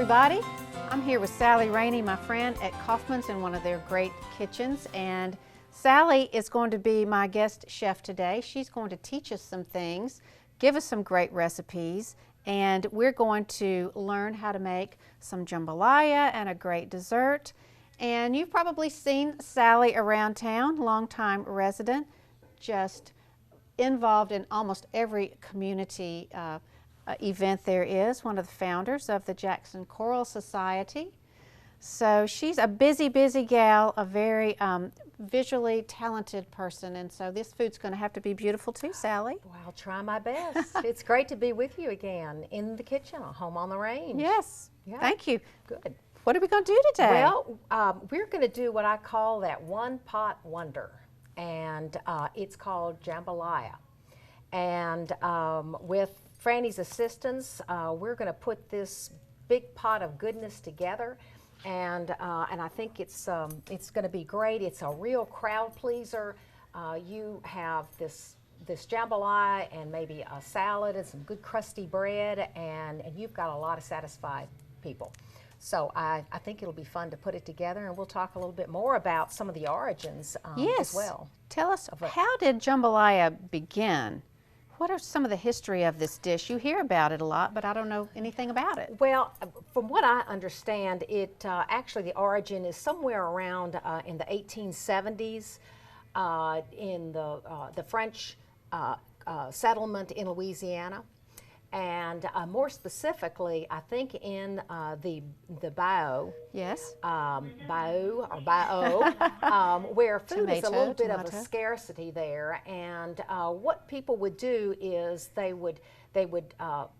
everybody. I'm here with Sally Rainey, my friend at Kaufman's in one of their great kitchens, and Sally is going to be my guest chef today. She's going to teach us some things, give us some great recipes, and we're going to learn how to make some jambalaya and a great dessert. And you've probably seen Sally around town, longtime resident, just involved in almost every community event there is, one of the founders of the Jackson Choral Society. So she's a busy gal, a very visually talented person, and so this food's going to have to be beautiful too, Sally. Well, I'll try my best. It's great to be with you again in the kitchen, home on the range. Yes, yeah. Thank you. Good. What are we going to do today? Well, we're going to do what I call that one-pot wonder, and it's called jambalaya. And with Frannie's assistance, we're going to put this big pot of goodness together, and I think it's going to be great. It's a real crowd pleaser. You have this jambalaya and maybe a salad and some good crusty bread, and you've got a lot of satisfied people. So I think it'll be fun to put it together, and we'll talk a little bit more about some of the origins as well. Tell us, how did jambalaya begin? What are some of the history of this dish? You hear about it a lot, but I don't know anything about it. Well, from what I understand, it actually the origin is somewhere around in the 1870s in the French settlement in Louisiana. And more specifically, I think in the bayou, yes, bayou or bayou, where food is a little bit of a scarcity there. And what people would do is they would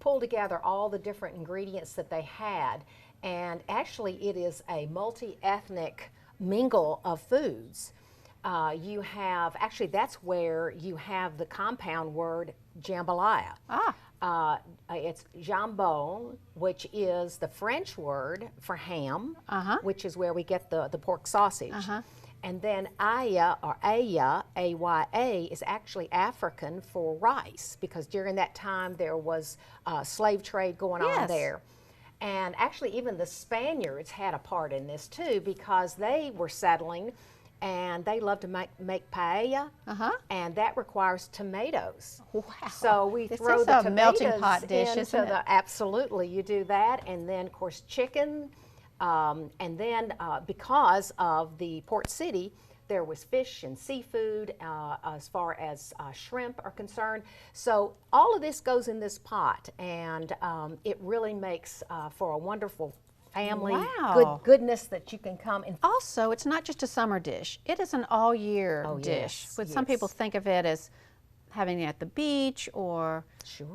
pull together all the different ingredients that they had, and actually it is a multi-ethnic mingle of foods. You have actually that's where you have the compound word jambalaya. It's jambon, which is the French word for ham, which is where we get the pork sausage. And then aya, or aya, A-Y-A, is actually African for rice, because during that time there was slave trade going on there. And actually even the Spaniards had a part in this too, because they were settling and they love to make paella, and that requires tomatoes. Wow! So we throw the tomatoes melting pot dish, into the absolutely. You do that, and then of course chicken, and then because of the port city, there was fish and seafood as far as shrimp are concerned. So all of this goes in this pot, and it really makes for a wonderful family goodness that you can come and also it's not just a summer dish, it is an all year dish. But some people think of it as having it at the beach or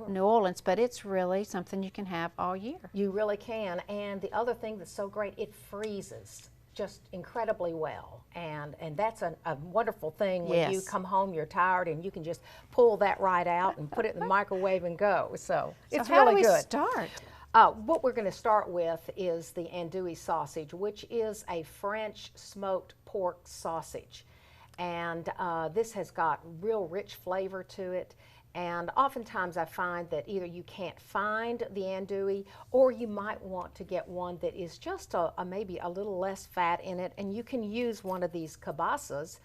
New Orleans, but it's really something you can have all year. You really can. And the other thing that's so great, it freezes just incredibly well, and that's a wonderful thing when you come home, you're tired, and you can just pull that right out and put it in the microwave and go. So it's really good. How do we start? What we're going to start with is the andouille sausage, which is a French smoked pork sausage. And this has got real rich flavor to it. And oftentimes I find that either you can't find the andouille, or you might want to get one that is just maybe a little less fat in it. And you can use one of these kibasas,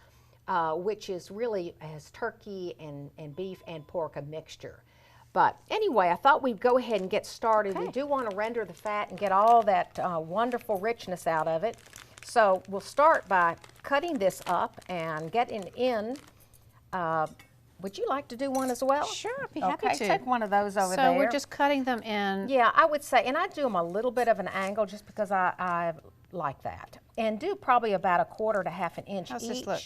which is really has turkey and beef and pork, a mixture. But anyway, I thought we'd go ahead and get started. We do want to render the fat and get all that wonderful richness out of it. So we'll start by cutting this up and getting in. Would you like to do one as well? Sure, I'd be happy to. Take one of those over there. So we're just cutting them in. Yeah, I would say, and I do them a little bit of an angle just because I like that. And do probably about 1/4 to 1/2 inch How's each. This look?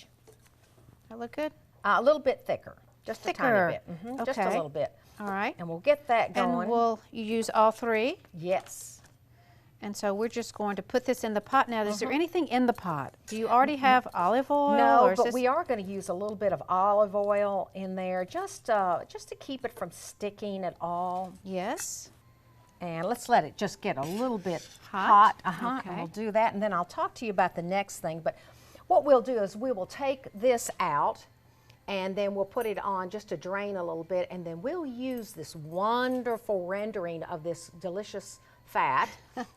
That look good? A little bit thicker. Just a tiny bit. Okay. Just a little bit. All right. And we'll get that going. And will you use all three? Yes. And so we're just going to put this in the pot. Now, is there anything in the pot? Do you already have olive oil? No, but we are going to use a little bit of olive oil in there just to keep it from sticking at all. Yes. And let's let it just get a little bit hot. Okay. And we'll do that, and then I'll talk to you about the next thing. But what we'll do is we will take this out, and then we'll put it on just to drain a little bit, and then we'll use this wonderful rendering of this delicious fat.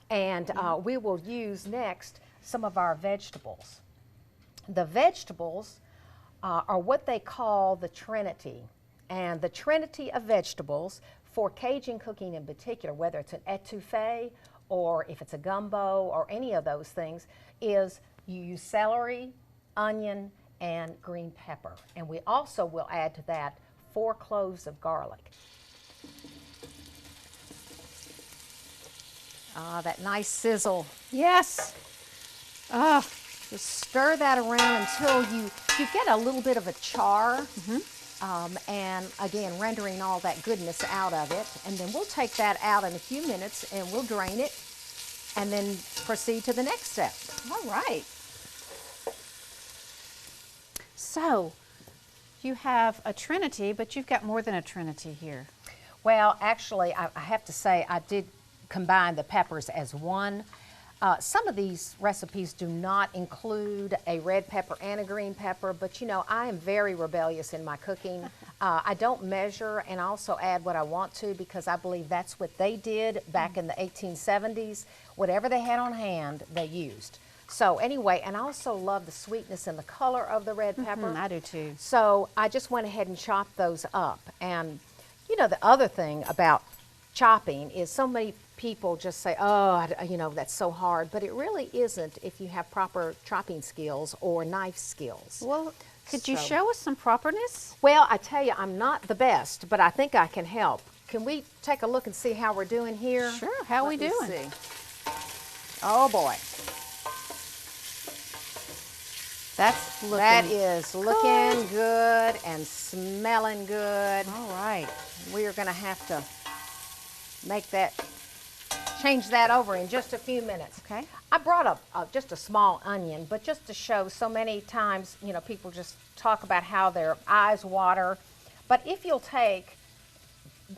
And we will use next some of our vegetables. The vegetables are what they call the Trinity. And the Trinity of vegetables for Cajun cooking in particular, whether it's an etouffee or if it's a gumbo or any of those things, is you use celery, onion, and green pepper. And we also will add to that 4 cloves of garlic. Ah, that nice sizzle. Yes. Oh, just stir that around until you get a little bit of a char. And again, rendering all that goodness out of it. And then we'll take that out in a few minutes and we'll drain it and then proceed to the next step. All right. So, you have a Trinity, but you've got more than a Trinity here. Well, actually, I have to say I did combine the peppers as one. Some of these recipes do not include a red pepper and a green pepper, but you know, I am very rebellious in my cooking. I don't measure and also add what I want to because I believe that's what they did back in the 1870s. Whatever they had on hand, they used. So anyway, and I also love the sweetness and the color of the red pepper. I do too. So I just went ahead and chopped those up. And you know, the other thing about chopping is so many people just say, oh, you know, that's so hard, but it really isn't if you have proper chopping skills or knife skills. Well, could you show us some properness? Well, I tell you, I'm not the best, but I think I can help. Can we take a look and see how we're doing here? Sure, how are we doing? See. Oh boy. That is looking good and smelling good. All right. We are going to have to change that over in just a few minutes. Okay. I brought up just a small onion, but just to show so many times, you know, people just talk about how their eyes water. But if you'll take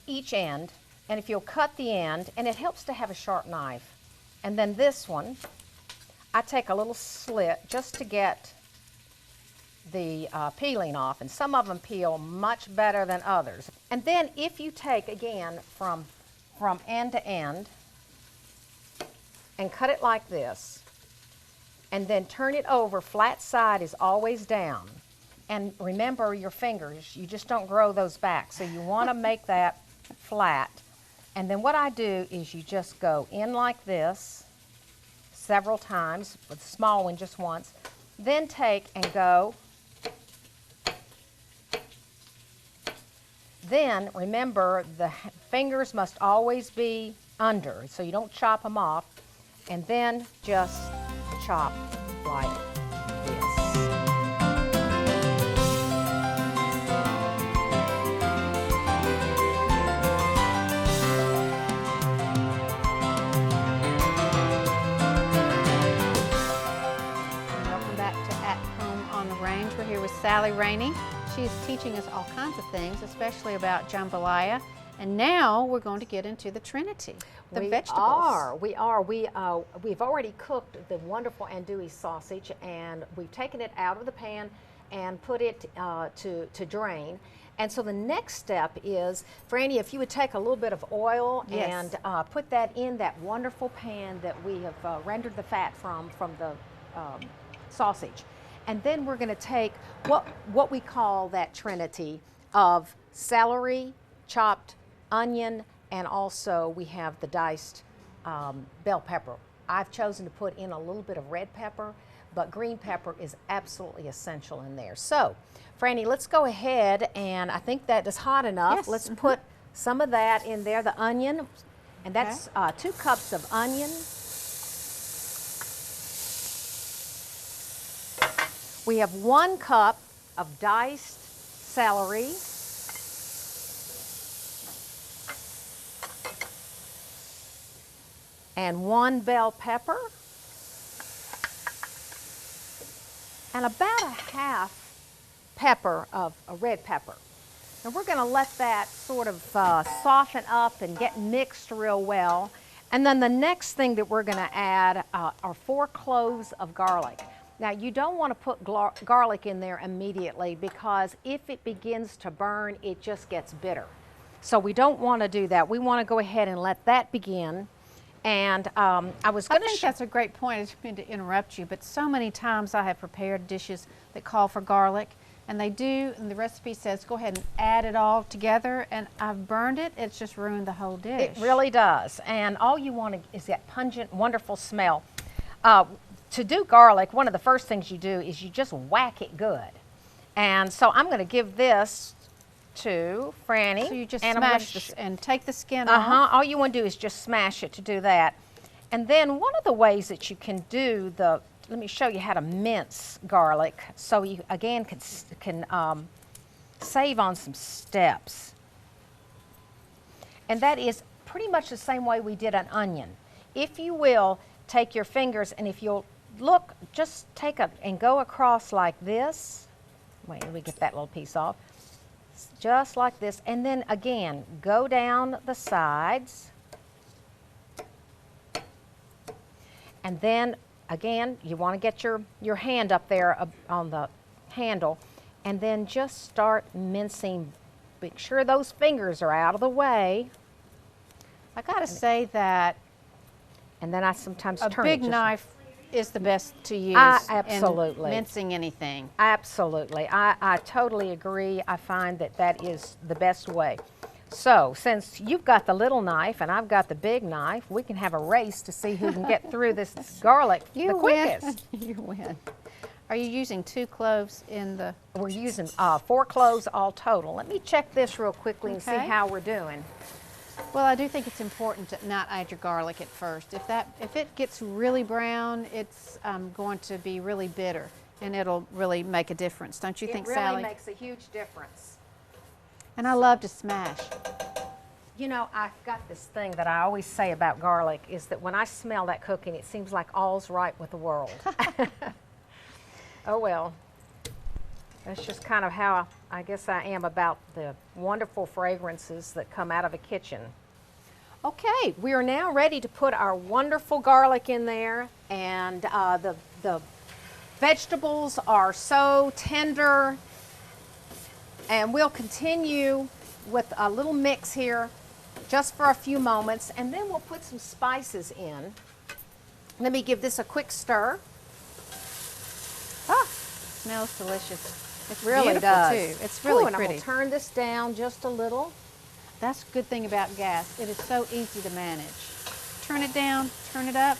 each end, and if you'll cut the end, and it helps to have a sharp knife. And then this one, I take a little slit just to get the peeling off, and some of them peel much better than others. And then if you take, again, from end to end, and cut it like this, and then turn it over, flat side is always down. And remember your fingers, you just don't grow those back, so you want to make that flat. And then what I do is you just go in like this several times, with the small one just once, then take and go. Then remember the fingers must always be under, so you don't chop them off, and then just chop like this. Welcome back to At Home on the Range. We're here with Sally Rainey. She is teaching us all kinds of things, especially about jambalaya. And now we're going to get into the Trinity, the vegetables. We are. We've already cooked the wonderful andouille sausage, and we've taken it out of the pan and put it to drain. And so the next step is, Frannie, if you would take a little bit of oil and put that in that wonderful pan that we have rendered the fat from the sausage. And then we're going to take what we call that Trinity of celery, chopped onion, and also we have the diced bell pepper. I've chosen to put in a little bit of red pepper, but green pepper is absolutely essential in there. So, Frannie, let's go ahead, and I think that is hot enough. Yes. Let's put some of that in there, the onion, and that's 2 cups of onion. We have 1 cup of diced celery. And 1 bell pepper. And about a half pepper of a red pepper. And we're going to let that sort of soften up and get mixed real well. And then the next thing that we're going to add are 4 cloves of garlic. Now, you don't want to put garlic in there immediately because if it begins to burn, it just gets bitter. So we don't want to do that. We want to go ahead and let that begin. And I was going to. I think that's a great point. I didn't mean to interrupt you, but so many times I have prepared dishes that call for garlic, and they do, and the recipe says go ahead and add it all together, and I've burned it. It's just ruined the whole dish. It really does. And all you want is that pungent, wonderful smell. To do garlic, one of the first things you do is you just whack it good. And so I'm going to give this to Frannie. So you just smash this and take the skin off? All you want to do is just smash it to do that. And then one of the ways that you can do let me show you how to mince garlic so you, again, can save on some steps. And that is pretty much the same way we did an onion. If you will, take your fingers, and if you'll look, just take and go across like this. Wait, let me get that little piece off. Just like this, and then again, go down the sides. And then again, you want to get your hand up there on the handle, and then just start mincing. Make sure those fingers are out of the way. I gotta say that, and then I sometimes turn a big knife is the best to use. Absolutely. In mincing anything. Absolutely, I totally agree. I find that is the best way. So since you've got the little knife and I've got the big knife, we can have a race to see who can get through this garlic the quickest. You win. Are you using 2 cloves in the? We're using 4 cloves all total. Let me check this real quickly and see how we're doing. Well, I do think it's important to not add your garlic at first. If it gets really brown, it's going to be really bitter, and it'll really make a difference. Don't you think, Sally? It really makes a huge difference. And I love to smash. You know, I've got this thing that I always say about garlic is that when I smell that cooking, it seems like all's right with the world. Oh well, that's just kind of how I guess I am about the wonderful fragrances that come out of a kitchen. Okay, we are now ready to put our wonderful garlic in there, and the vegetables are so tender, and we'll continue with a little mix here just for a few moments, and then we'll put some spices in. Let me give this a quick stir. Ah, smells delicious. It really beautiful does. Too. It's really and pretty. I'm going to turn this down just a little. That's a good thing about gas. It is so easy to manage. Turn it down, turn it up.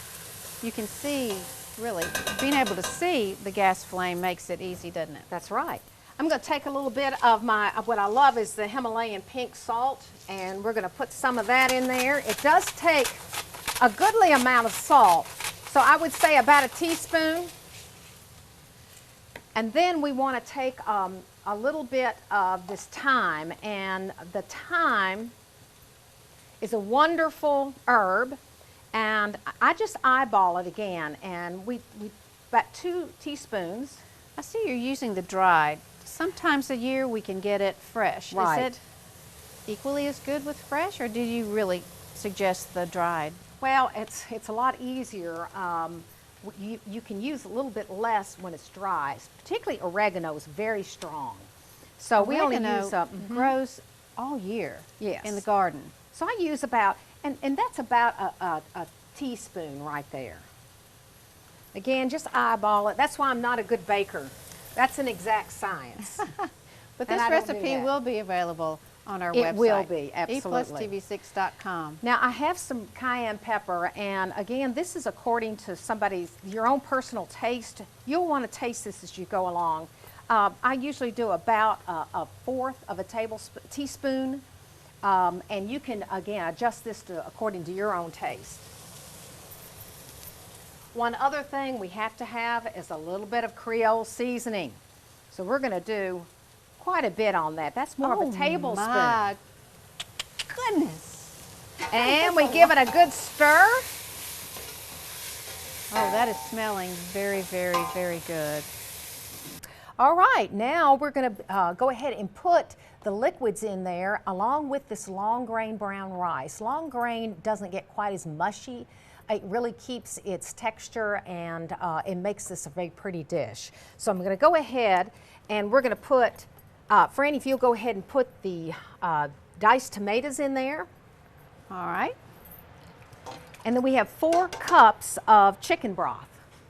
You can see, really, being able to see the gas flame makes it easy, doesn't it? That's right. I'm going to take a little bit of what I love is the Himalayan pink salt, and we're going to put some of that in there. It does take a goodly amount of salt, so I would say about a teaspoon. And then we want to take a little bit of this thyme, and the thyme is a wonderful herb, and I just eyeball it again, and we about 2 teaspoons. I see you're using the dried. Sometimes a year we can get it fresh. Right. Is it equally as good with fresh, or do you really suggest the dried? Well, it's a lot easier. You can use a little bit less when it's dry. Particularly oregano is very strong. So we only use grows all year in the garden. So I use about, and that's about a teaspoon right there. Again, just eyeball it. That's why I'm not a good baker. That's an exact science. But this recipe will be available on our website. It will be, absolutely. eplustv6.com. Now I have some cayenne pepper, and again, this is according to your own personal taste. You'll want to taste this as you go along. I usually do about a 1/4 of a teaspoon, and you can again adjust this according to your own taste. One other thing we have to have is a little bit of Creole seasoning. So we're going to do quite a bit on that. That's more of a tablespoon. My goodness. And we give it a good stir. Oh, that is smelling very, very, very good. All right, now we're going to go ahead and put the liquids in there along with this long grain brown rice. Long grain doesn't get quite as mushy. It really keeps its texture, and it makes this a very pretty dish. So I'm going to go ahead and we're going to put, Frannie, if you'll go ahead and put the diced tomatoes in there. All right. And then we have 4 cups of chicken broth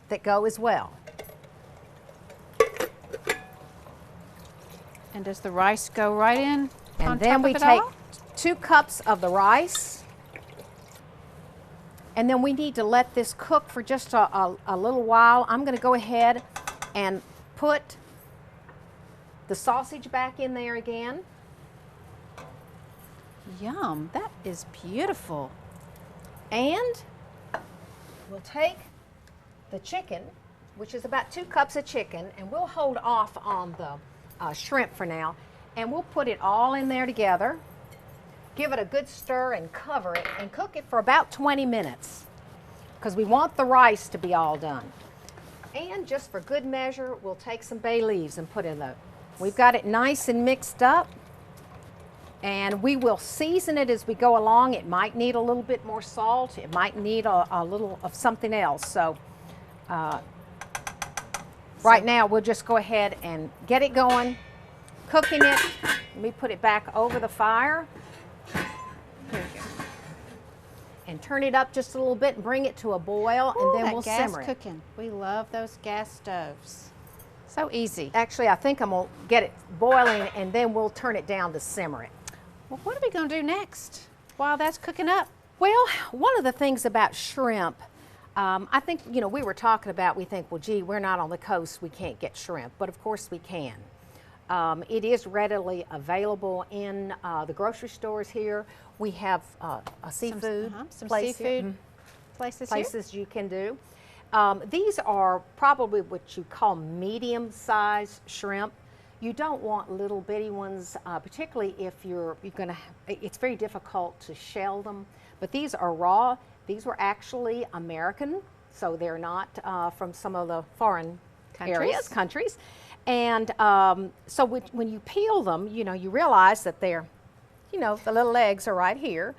that go as well. And does the rice go right in? And then we take 2 cups of the rice. And then we need to let this cook for just a little while. I'm going to go ahead and put the sausage back in there again. Yum, that is beautiful. And we'll take the chicken, which is about 2 cups of chicken, and we'll hold off on the shrimp for now. And we'll put it all in there together. Give it a good stir and cover it and cook it for about 20 minutes because we want the rice to be all done. And just for good measure, we'll take some bay leaves and put in there. We've got it nice and mixed up, and we will season it as we go along. It might need a little bit more salt. It might need a little of something else. So right now, we'll just go ahead and get it going, cooking it. Let me put it back over the fire. Here we go. And turn it up just a little bit and bring it to a boil. Ooh, and then we'll simmer it. Cooking. We love those gas stoves. So easy. Actually, I think I'm going to get it boiling and then we'll turn it down to simmer it. Well, what are we going to do next while that's cooking up? Well, one of the things about shrimp, I think, you know, we were talking about, we think, well, gee, we're not on the coast, we can't get shrimp. But of course we can. It is readily available in the grocery stores here. We have a seafood some place seafood here. places You can do. These are probably what you call medium-sized shrimp. You don't want little bitty ones, particularly if you're going to. It's very difficult to shell them. But these are raw. These were actually American, so they're not from some of the foreign countries. And so when you peel them, you know, you realize that they're, you know, the little legs are right here.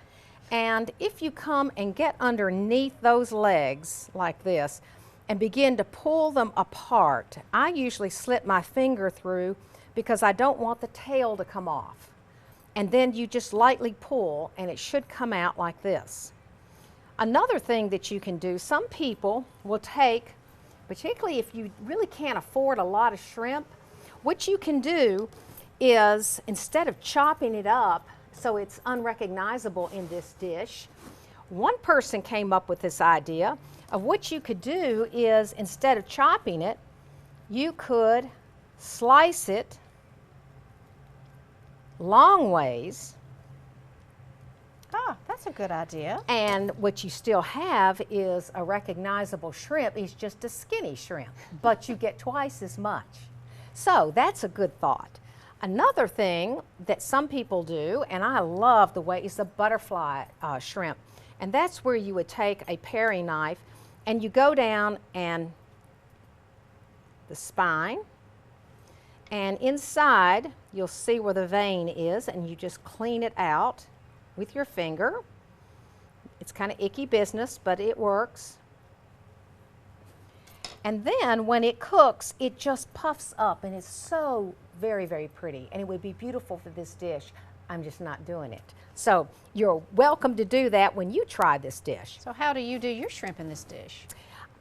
And if you come and get underneath those legs like this and begin to pull them apart, I usually slip my finger through because I don't want the tail to come off. And then you just lightly pull and it should come out like this. Another thing that you can do, some people will take, particularly if you really can't afford a lot of shrimp, what you can do is, instead of chopping it up so it's unrecognizable in this dish, one person came up with this idea of what you could do is, instead of chopping it, you could slice it long ways. Ah, that's a good idea. And what you still have is a recognizable shrimp. It's just a skinny shrimp, but you get twice as much. So that's a good thought. Another thing that some people do, and I love the way, is the butterfly shrimp. And that's where you would take a paring knife and you go down and the spine, and inside you'll see where the vein is, and you just clean it out with your finger. It's kind of icky business, but it works. And then when it cooks, it just puffs up and it's so very, very pretty. And it would be beautiful for this dish. I'm just not doing it. So you're welcome to do that when you try this dish. So how do you do your shrimp in this dish?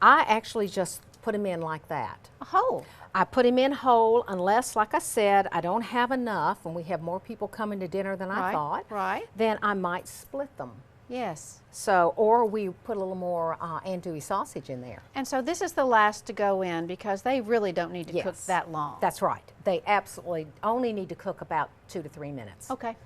I actually just put them in like that. Whole? I put them in whole, unless, like I said, I don't have enough and we have more people coming to dinner than I thought. Right. Then I might split them. Yes. So, or we put a little more andouille sausage in there. And so this is the last to go in because they really don't need to cook that long. That's right. They absolutely only need to cook about 2 to 3 minutes. Okay.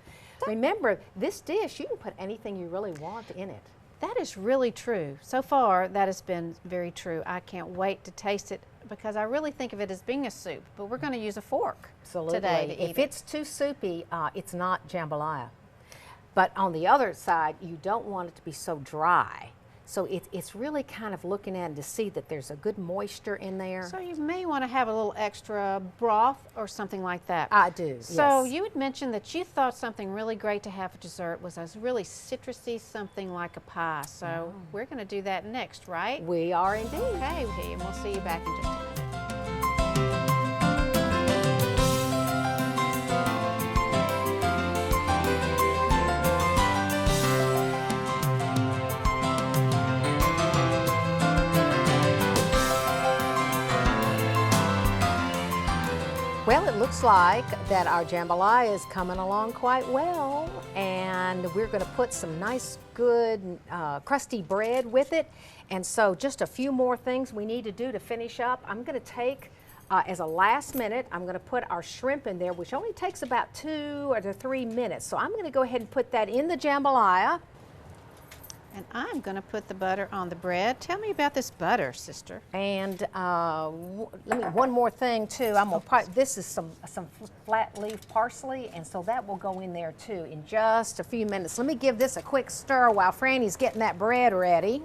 Remember, this dish, you can put anything you really want in it. That is really true. So far, that has been very true. I can't wait to taste it because I really think of it as being a soup, but we're going to use a fork today to eat If it's too soupy, it's not jambalaya. But on the other side, you don't want it to be so dry. So it's really kind of looking at it to see that there's a good moisture in there. So you may want to have a little extra broth or something like that. I do, So yes. you had mentioned that you thought something really great to have for dessert was a really citrusy something like a pie. So we're going to do that next, right? We are indeed. Okay, and we'll see you back in just a minute. Well, it looks like that our jambalaya is coming along quite well, and we're going to put some nice, good, crusty bread with it. And so just a few more things we need to do to finish up. I'm going to take, as a last minute, I'm going to put our shrimp in there, which only takes about 2 or 3 minutes. So I'm going to go ahead and put that in the jambalaya. And I'm going to put the butter on the bread. Tell me about this butter, sister. And one more thing too. This is some flat leaf parsley, and so that will go in there too in just a few minutes. Let me give this a quick stir while Franny's getting that bread ready.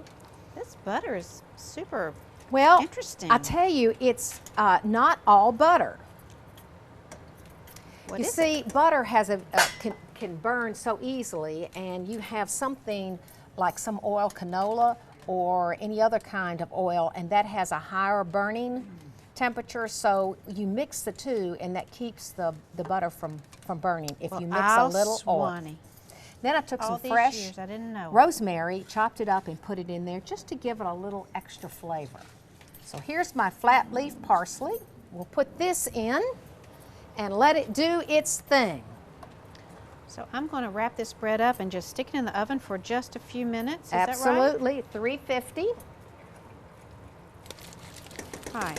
This butter is super interesting. I tell you, it's not all butter. What you is see, it? butter has can burn so easily, and you have something like some oil canola or any other kind of oil, and that has a higher burning temperature, so you mix the two, and that keeps the butter from burning if you mix a little oil. Then I took some fresh rosemary, chopped it up and put it in there just to give it a little extra flavor. So here's my flat leaf parsley. We'll put this in and let it do its thing. So I'm going to wrap this bread up and just stick it in the oven for just a few minutes. Is Absolutely, that right? 350. Hi,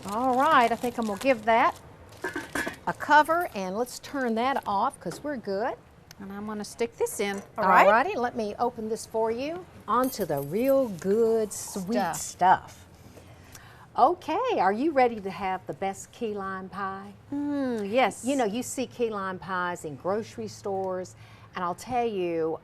All right, I think I'm going to give that a cover, and let's turn that off because we're good. And I'm going to stick this in. All righty, let me open this for you. Onto the real good sweet stuff. Okay, are you ready to have the best key lime pie? Yes. You know, you see key lime pies in grocery stores, and I'll tell you,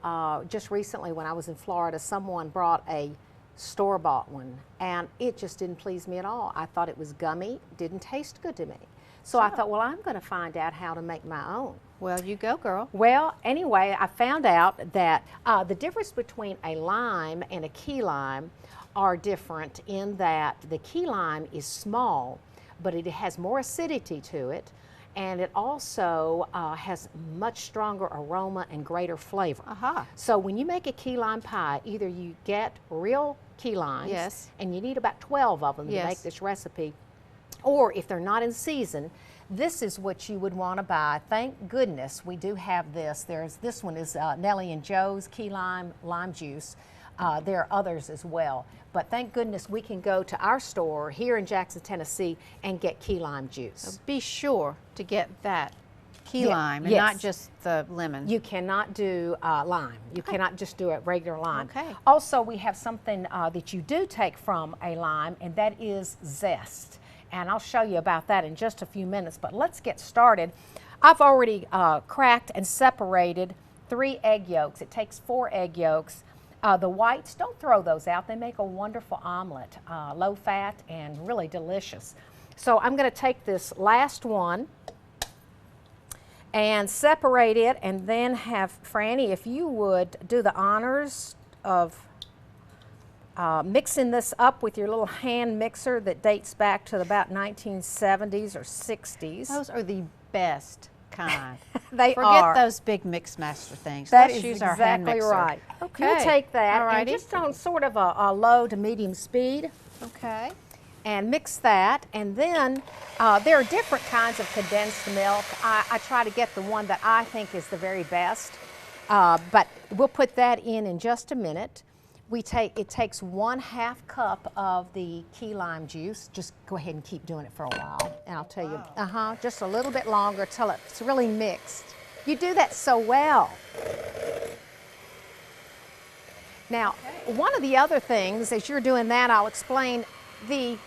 just recently when I was in Florida, someone brought a store-bought one, and it just didn't please me at all. I thought it was gummy, didn't taste good to me. So I thought, well, I'm going to find out how to make my own. Well, you go, girl. Well, anyway, I found out that the difference between a lime and a key lime are different in that the key lime is small, but it has more acidity to it, and it also has much stronger aroma and greater flavor. So when you make a key lime pie, either you get real key limes, and you need about 12 of them to make this recipe, or if they're not in season, this is what you would want to buy. Thank goodness we do have this. This one is Nellie and Joe's key lime juice. There are others as well. But thank goodness we can go to our store here in Jackson, Tennessee and get key lime juice. So be sure to get that key lime and not just the lemon. You cannot do lime. You cannot just do a regular lime. Okay. Also, we have something that you do take from a lime, and that is zest. And I'll show you about that in just a few minutes. But let's get started. I've already cracked and separated 3 egg yolks. It takes 4 egg yolks. The whites, don't throw those out. They make a wonderful omelet, low fat and really delicious. So I'm going to take this last one and separate it, and then have Frannie, if you would do the honors of mixing this up with your little hand mixer that dates back to about 1970s or 60s. Those are the best kind. They Forget those big mix master things. That Let's is use our hand exactly mixer. right. Okay. You take that and just on sort of a low to medium speed. Okay. And mix that, and then there are different kinds of condensed milk. I try to get the one that I think is the very best, but we'll put that in just a minute. It takes 1/2 cup of the key lime juice. Just go ahead and keep doing it for a while, and I'll tell you, just a little bit longer till it's really mixed. You do that so well. Now, one of the other things, as you're doing that, I'll explain the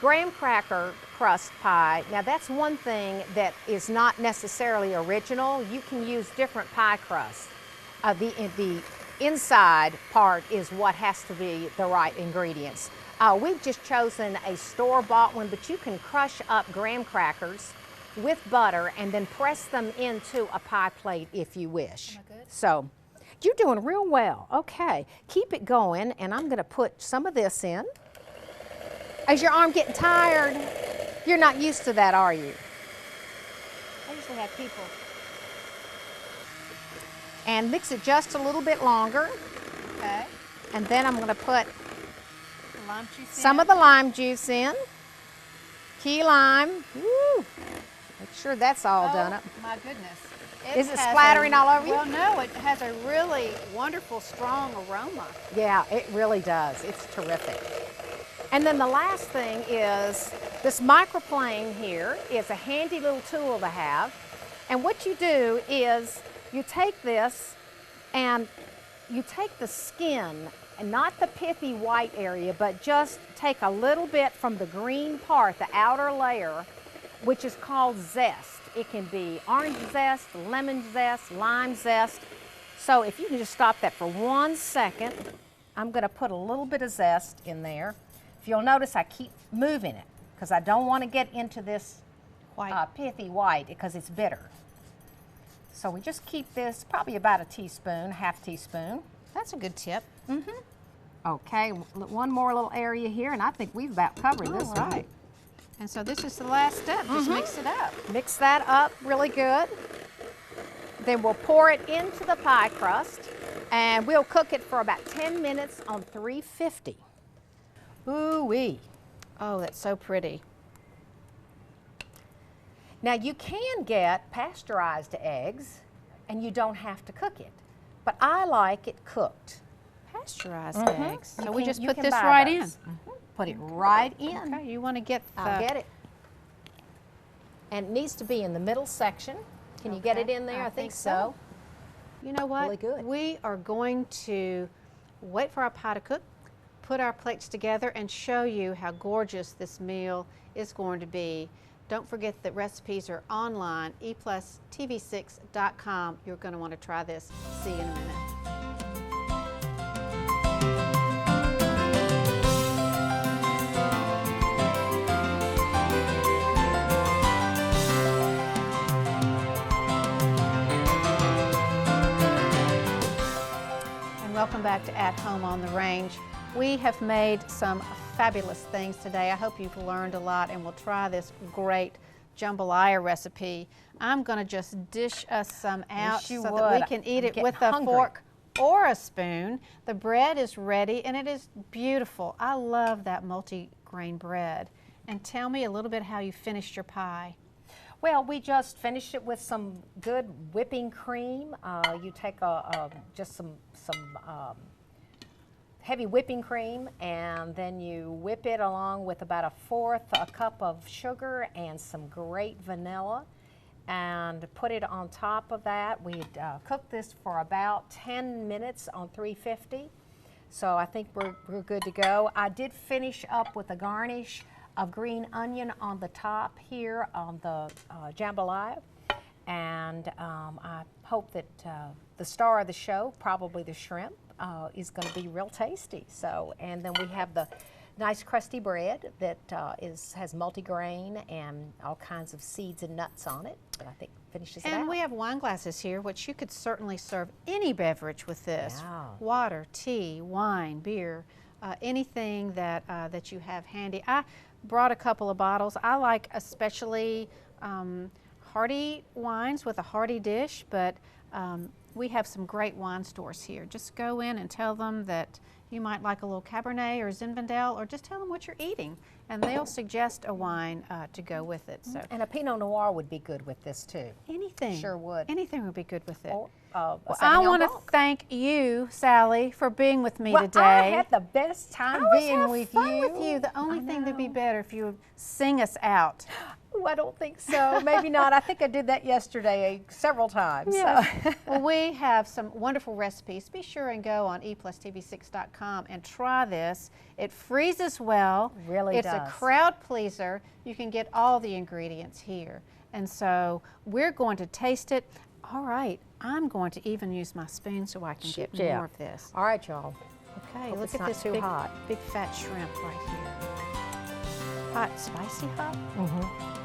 graham cracker crust pie. Now, that's one thing that is not necessarily original. You can use different pie crusts. The inside part is what has to be the right ingredients. We've just chosen a store-bought one, but you can crush up graham crackers with butter and then press them into a pie plate if you wish. So, you're doing real well. Okay, keep it going, and I'm going to put some of this in. Is your arm getting tired? You're not used to that, are you? I usually have people. And mix it just a little bit longer. Okay. And then I'm going to put lime juice some of the lime juice in. key lime. Woo. Make sure that's all done up. My goodness. Is it splattering all over you? Well, no, it has a really wonderful, strong aroma. Yeah, it really does. It's terrific. And then the last thing is this microplane here is a handy little tool to have. And what you do is you take this and you take the skin, and not the pithy white area, but just take a little bit from the green part, the outer layer, which is called zest. It can be orange zest, lemon zest, lime zest. So if you can just stop that for 1 second, I'm going to put a little bit of zest in there. If you'll notice, I keep moving it because I don't want to get into this pithy white because it's bitter. So we just keep this probably about a teaspoon, half teaspoon. That's a good tip. Okay, one more little area here, and I think we've about covered this one. Right. And so this is the last step. Just mix it up. Mix that up really good. Then we'll pour it into the pie crust, and we'll cook it for about 10 minutes on 350. Ooh-wee. Oh, that's so pretty. Now you can get pasteurized eggs, and you don't have to cook it, but I like it cooked. Pasteurized eggs. So we just you put can this buy right those. in. Put it right in. Okay, you want to get the... I'll get it. And it needs to be in the middle section. Can you get it in there? I think so. You know what? Really good. We are going to wait for our pie to cook, put our plates together, and show you how gorgeous this meal is going to be. Don't forget that recipes are online, eplustv6.com. You're going to want to try this. See you in a minute. Welcome back to At Home on the Range. We have made some fabulous things today. I hope you've learned a lot and will try this great jambalaya recipe. I'm going to just dish us some out so that we can eat it with a fork or a spoon. The bread is ready and it is beautiful. I love that multi-grain bread. And tell me a little bit how you finished your pie. Well, we just finished it with some good whipping cream. You take just some heavy whipping cream, and then you whip it along with about a cup of sugar and some great vanilla, and put it on top of that. We'd cook this for about 10 minutes on 350. So I think we're good to go. I did finish up with a garnish of green onion on the top here on the jambalaya, and I hope that the star of the show, probably the shrimp, is going to be real tasty. So, and then we have the nice crusty bread that has multigrain and all kinds of seeds and nuts on it. That I think finishes it out. And we have wine glasses here, which you could certainly serve any beverage with this: water, tea, wine, beer, anything that you have handy. I brought a couple of bottles. I like especially hearty wines with a hearty dish, but we have some great wine stores here. Just go in and tell them that you might like a little Cabernet or Zinfandel, or just tell them what you're eating, and they'll suggest a wine to go with it. So, and a Pinot Noir would be good with this too. Anything. Sure would. Anything would be good with it. Or, well, I want to thank you, Sally, for being with me today. I had the best time being with you. The only thing that'd be better if you would sing us out. Ooh, I don't think so. Maybe not. I think I did that yesterday several times. Yes. So. Well, we have some wonderful recipes. Be sure and go on eplustv6.com and try this. It freezes well. Really does. It's a crowd pleaser. You can get all the ingredients here. And so we're going to taste it. All right. I'm going to even use my spoon so I can get more of this. All right, y'all. Okay, Hope look it's at not this too big, hot. big fat shrimp right here. Hot, spicy hot? Mm-hmm.